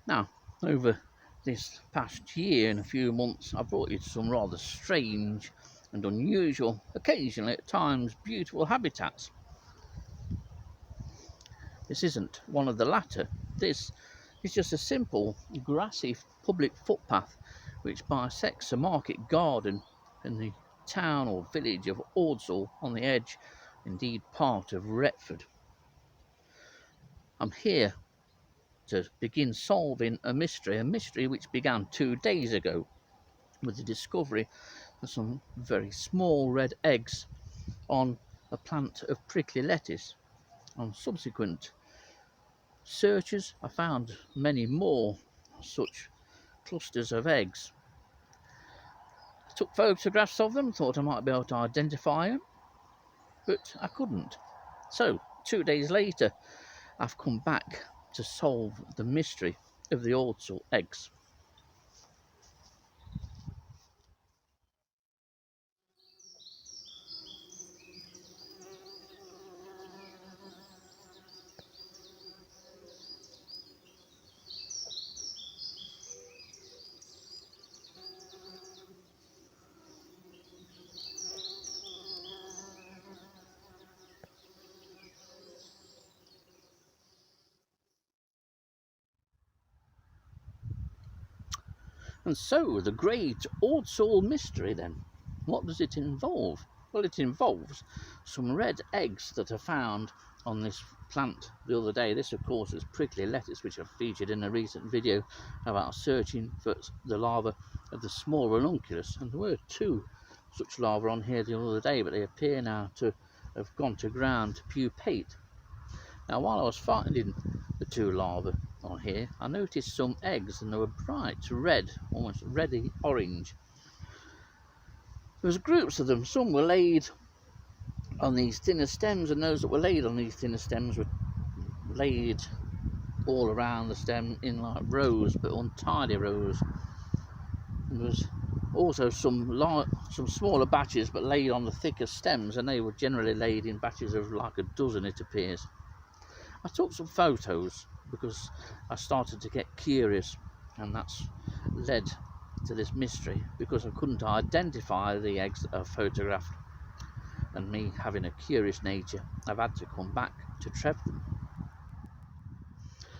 Now, over this past year and a few months, I brought you to some rather strange and unusual, occasionally at times beautiful habitats. This isn't one of the latter. This is just a simple grassy public footpath which bisects a market garden in the town or village of Ordsall on the edge, indeed part of Retford. I'm here to begin solving a mystery which began 2 days ago with the discovery of some very small red eggs on a plant of prickly lettuce. On subsequent searches, I found many more such clusters of eggs. I took photographs of them, thought I might be able to identify them, but I couldn't. So, 2 days later, I've come back to solve the mystery of the Ordsall eggs. And so, the great Ordsall mystery then. What does it involve? Well, it involves some red eggs that are found on this plant the other day. This, of course, is prickly lettuce, which I've featured in a recent video about searching for the larvae of the small ranunculus. And there were 2 such larvae on here the other day, but they appear now to have gone to ground to pupate. Now, while I was finding the 2 larvae on here, I noticed some eggs, and they were bright red, almost reddy orange. There was groups of them. Some were laid on these thinner stems, and those that were laid on these thinner stems were laid all around the stem in like rows, but untidy rows. And there was also some smaller batches, but laid on the thicker stems, and they were generally laid in batches of like a dozen, it appears. I took some photos because I started to get curious, and that's led to this mystery, because I couldn't identify the eggs that I photographed, and me having a curious nature, I've had to come back to Trev them.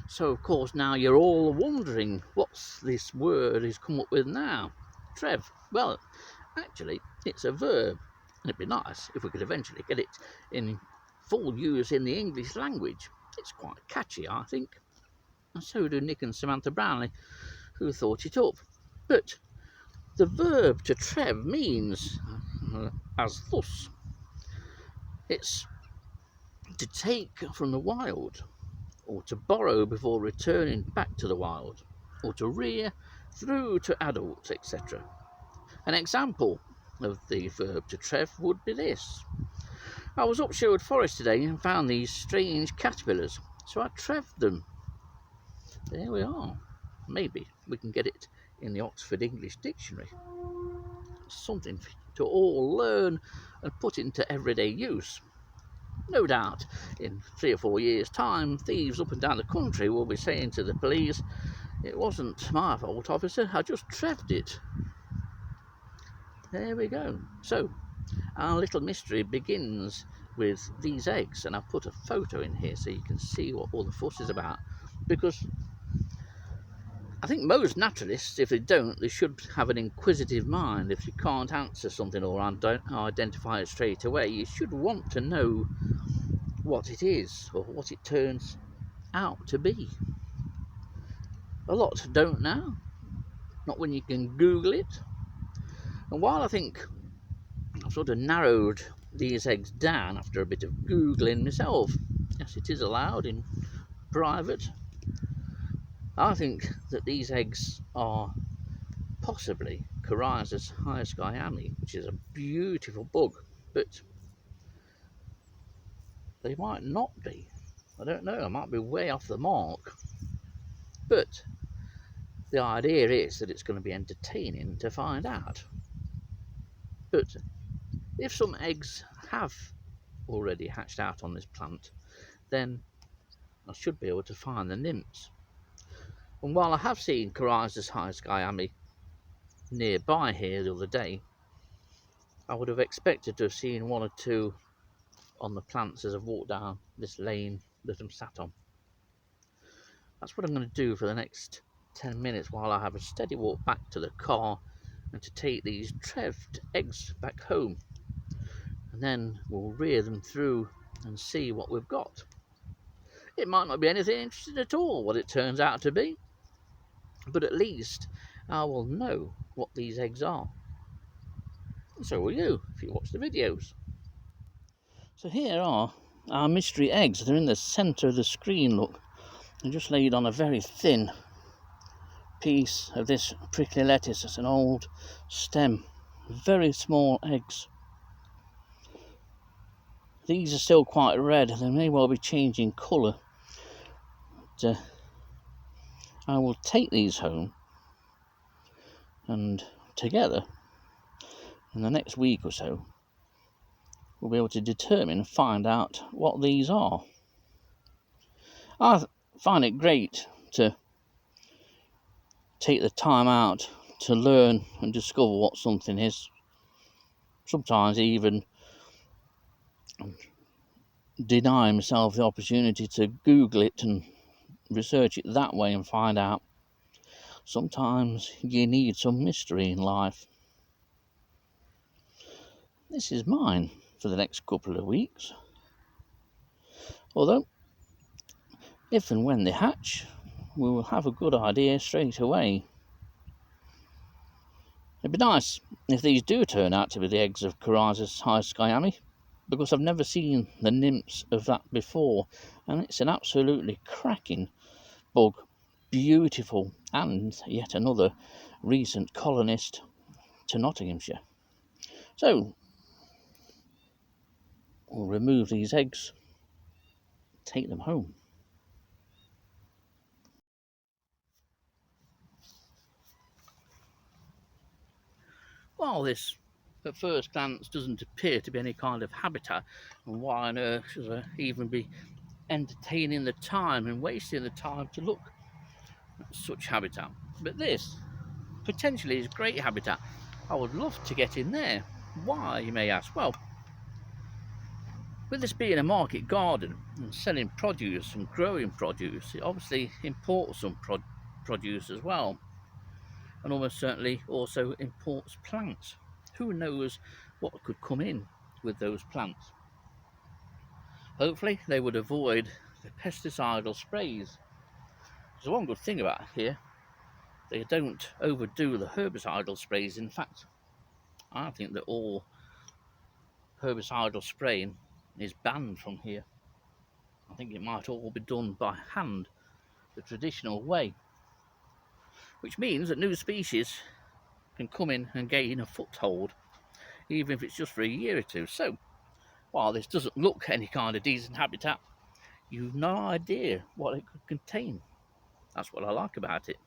So of course now you're all wondering, what's this word he's come up with now? Trev. Well, actually it's a verb, and it'd be nice if we could eventually get it in full use in the English language. It's quite catchy, I think, and so do Nick and Samantha Brownlee, who thought it up. But the verb to trev means as thus. It's to take from the wild, or to borrow before returning back to the wild, or to rear through to adults, etc. An example of the verb to trev would be this. I was up Sherwood Forest today and found these strange caterpillars, so I trev'd them. There we are. Maybe we can get it in the Oxford English Dictionary. Something to all learn and put into everyday use. No doubt in 3 or 4 years' time, thieves up and down the country will be saying to the police, "It wasn't my fault, officer, I just trev'd it." There we go. So our little mystery begins with these eggs, and I've put a photo in here so you can see what all the fuss is about, because I think most naturalists, if they don't, they should have an inquisitive mind. If you can't answer something or don't identify it straight away, you should want to know what it is or what it turns out to be. A lot don't now, not when you can Google it. And while I think I've sort of narrowed these eggs down after a bit of Googling myself, yes, it is allowed in private, I think that these eggs are possibly Coryzus hyoscyami, which is a beautiful bug, but they might not be. I don't know, I might be way off the mark. But the idea is that it's going to be entertaining to find out. But if some eggs have already hatched out on this plant, then I should be able to find the nymphs. And while I have seen Coryzus highskyami nearby here the other day, I would have expected to have seen one or two on the plants as I've walked down this lane that I'm sat on. That's what I'm going to do for the next 10 minutes while I have a steady walk back to the car and to take these treved eggs back home, and then we'll rear them through and see what we've got. It might not be anything interesting at all what it turns out to be, but at least I will know what these eggs are. And so will you if you watch the videos. So here are our mystery eggs. They're in the centre of the screen, look. They're just laid on a very thin piece of this prickly lettuce. It's an old stem. Very small eggs. These are still quite red. They may well be changing colour. But, I will take these home, and together in the next week or so we'll be able to determine and find out what these are. I find it great to take the time out to learn and discover what something is. Sometimes even deny myself the opportunity to Google it and research it that way and find out. Sometimes you need some mystery in life. This is mine for the next couple of weeks. Although, if and when they hatch, we will have a good idea straight away. It'd be nice if these do turn out to be the eggs of Coryzus highskyami, because I've never seen the nymphs of that before, and it's an absolutely cracking bug. Beautiful, and yet another recent colonist to Nottinghamshire. So we'll remove these eggs, take them home. While this at first glance doesn't appear to be any kind of habitat, and why on earth should I even be entertaining the time and wasting the time to look at such habitat? But this potentially is great habitat. I would love to get in there. Why, you may ask? Well, with this being a market garden and selling produce and growing produce, it obviously imports some produce as well, and almost certainly also imports plants. Who knows what could come in with those plants? Hopefully they would avoid the pesticidal sprays. There's one good thing about here: they don't overdo the herbicidal sprays. In fact, I think that all herbicidal spraying is banned from here. I think it might all be done by hand, the traditional way, which means that new species can come in and gain a foothold, even if it's just for a year or two. So while this doesn't look any kind of decent habitat, you've no idea what it could contain. That's what I like about it.